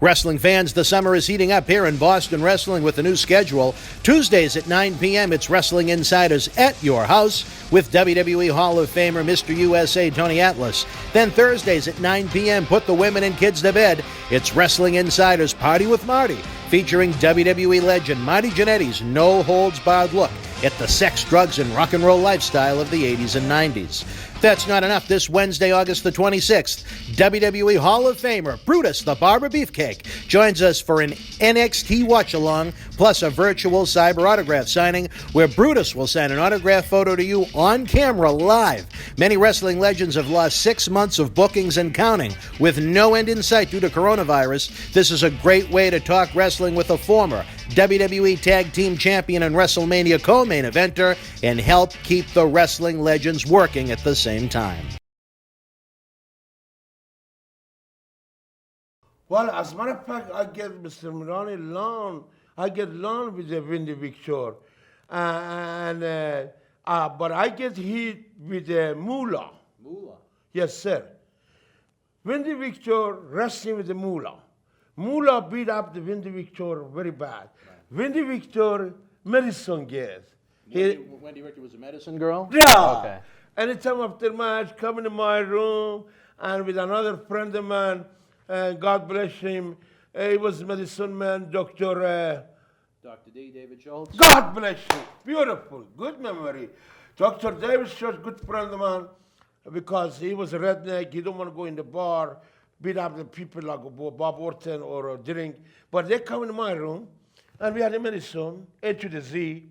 Wrestling fans, the summer is heating up here in Boston Wrestling with a new schedule. Tuesdays at 9 p.m., it's Wrestling Insiders at your house with WWE Hall of Famer Mr. USA Tony Atlas. Then Thursdays at 9 p.m., put the women and kids to bed. It's Wrestling Insiders Party with Marty, featuring WWE legend Marty Jannetty's no-holds-barred look at the sex, drugs, and rock and roll lifestyle of the 80s and 90s. That's not enough. This Wednesday, August the 26th, WWE Hall of Famer Brutus, the Barber Beefcake, joins us for an NXT watch-along, plus a virtual cyber autograph signing where Brutus will sign an autograph photo to you on camera live. Many wrestling legends have lost 6 months of bookings and counting with no end in sight due to coronavirus. This is a great way to talk wrestling with a former WWE Tag Team Champion and WrestleMania co-main eventer and help keep the wrestling legends working at the same time. Well, as a matter of fact, I get Mr. Milani loan. I get loan with the Windy Victor. But I get hit with the Moolah. Moolah? Yes, sir. Windy Victor wrestling with the Moolah. Moolah beat up the Windy Victor very bad. Right. Windy Victor, medicine gears. Wendy Richter was a medicine girl? Yeah. Okay. Anytime after match, come into my room, and with another friend of mine, God bless him, he was medicine man, Dr. D. David Schultz? God bless you. Beautiful. Good memory. Dr. David Schultz, good friend of mine, because he was a redneck. He don't want to go in the bar, beat up the people like Bob Orton or drink. But they come in my room, and we had a medicine, A to the Z.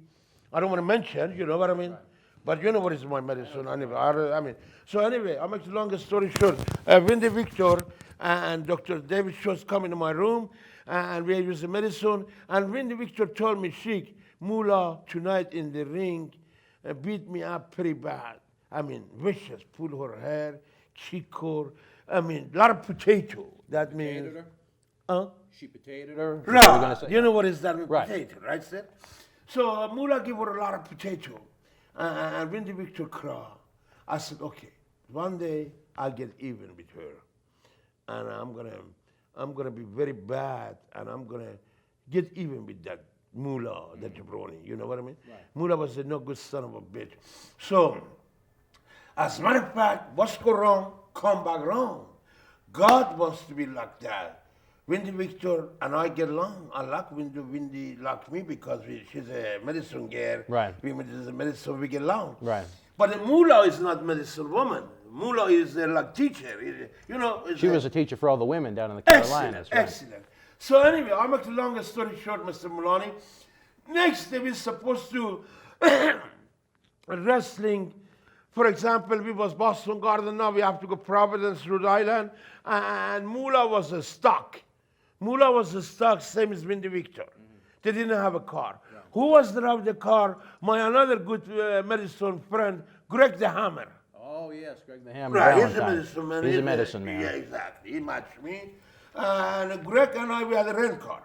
I don't want to mention, you know what I mean? Right. But you know what is my medicine anyway. So anyway, I'll make the longest story short. Wendy Victor and Dr. David Schultz come into my room, and we use the medicine. And Wendy Victor told me, Sheik, Moolah tonight in the ring beat me up pretty bad. I mean, vicious, pull her hair, kick her. I mean, a lot of potato. That means... She potatoed her? Right. You know what is that with potato, right, sir? So Moolah gave her a lot of potato. And Wendy Victor cried. I said, okay, one day I'll get even with her. And I'm gonna be very bad, and I'm gonna get even with that Moolah, that jabroni. You know what I mean? Right. Moolah was a no good son of a bitch. So, as a matter of fact, what's go wrong, come back wrong. God wants to be like that. Wendy Victor and I get along. I like Wendy like me because she's a medicine girl. Right. We medicine, we get along. Right. But the Moolah is not medicine woman. Moolah is like teacher. You know. She was a teacher for all the women down in the Carolinas. Excellent. So anyway, I'll make the longest story short, Mr. Mulani. Next day we're supposed to wrestling. For example, we was Boston Garden. Now we have to go Providence, Rhode Island, and Moolah was a stock. Moolah was a stock, same as Wendy Victor. They didn't have a car. Yeah. Who was driving the car? My another good medicine friend, Greg the Hammer. Oh, yes, Greg the Hammer. Right, he's a medicine man. He's a medicine man. Yeah, exactly. He matched me. And Greg and I, we had a rent car.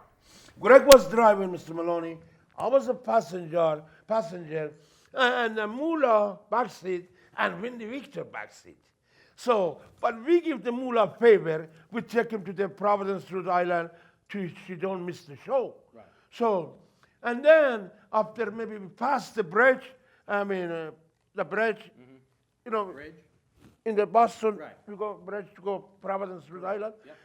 Greg was driving, Mr. Maloney. I was a passenger, and Moolah backseat, and Wendy Victor backseat. So, but we give the Moolah a favor. We take him to the Providence, Rhode Island, to she don't miss the show. Right. So, and then after maybe we pass the bridge, the bridge, you know, bridge. In the Boston, we go bridge to go Providence, Rhode Island. Yep.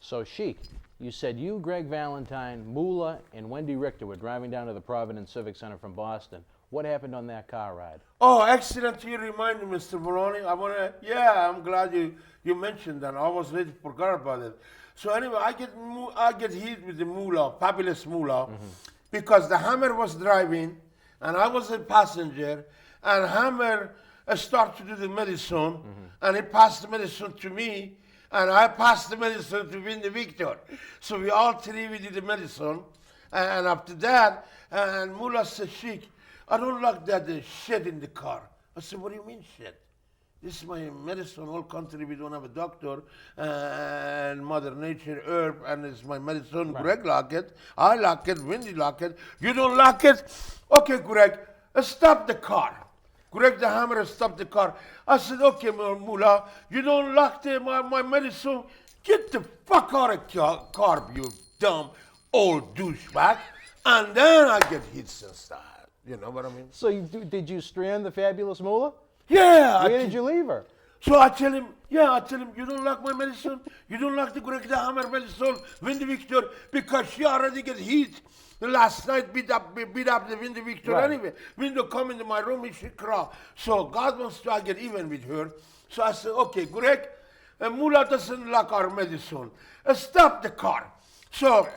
So, Sheik, you said you, Greg Valentine, Moolah, and Wendy Richter were driving down to the Providence Civic Center from Boston. What happened on that car ride? Oh, excellent. You reminded me, Mr. Maloney. I'm glad you mentioned that. I almost really forgot about it. So anyway, I get hit with the Moolah, fabulous Moolah, because the Hammer was driving, and I was a passenger, and Hammer started to do the medicine, and he passed the medicine to me, and I passed the medicine to Wendy Victor. So we all three, we did the medicine, and after that, and Moolah said, Sheik, I don't like that shit in the car. I said, what do you mean shit? This is my medicine, whole country, we don't have a doctor, and Mother Nature, herb, and it's my medicine. Right. Greg like it, I like it, Wendy like it. You don't like it? Okay, Greg, stop the car. Greg the Hammer stopped the car. I said, okay, Moolah, you don't like my medicine? Get the fuck fuck out of car, you dumb old douchebag. And then I get hits and stuff. You know what I mean? So did you strand the fabulous Moolah? Yeah. Where did you leave her? So I tell him, you don't like my medicine? You don't like the Greg the Hammer medicine, Windy Victor, because she already get heat. Last night beat up the Windy Victor Right. anyway. Window come into my room and she cry. So God wants to get even with her. So I said, okay, Greg, Moolah doesn't like our medicine. Stop the car. So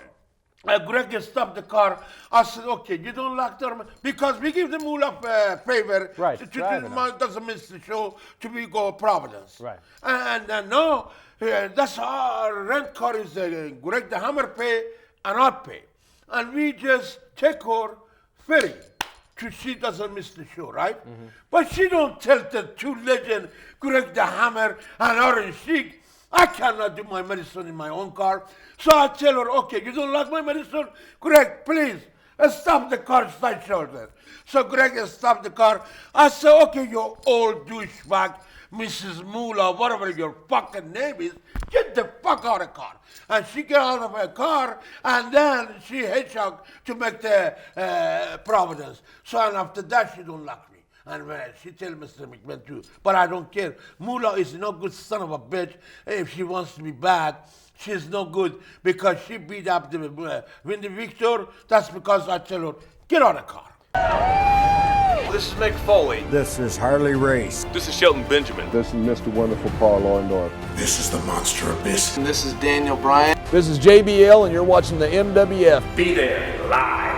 Greg stopped the car. I said, okay, you don't like the because we give the Moolah favor Right, to driving doesn't miss the show to we go Providence. Right. And no, that's our rent car is Greg the Hammer pay and I pay. And we just take her ferry to she doesn't miss the show, right? But she don't tell the two legends, Greg the Hammer and Orange Sheik, I cannot do my medicine in my own car. So I tell her, okay, you don't like my medicine? Greg, please, stop the car side shoulder. So Greg stopped the car. I said, okay, you old douchebag, Mrs. Moolah, whatever your fucking name is, get the fuck out of the car. And she get out of her car, and then she hitchhiked to make the Providence. So and after that, she don't like me. And when she tell Mr. McMahon too, but I don't care. Moolah is no good son of a bitch. If she wants to be bad, she's no good because she beat up the Windy Victor. That's because I tell her, get out of the car. This is Mick Foley. This is Harley Race. This is Shelton Benjamin. This is Mr. Wonderful Paul Orndorff. This is the Monster Abyss. And this is Daniel Bryan. This is JBL, and you're watching the MWF. Be there live.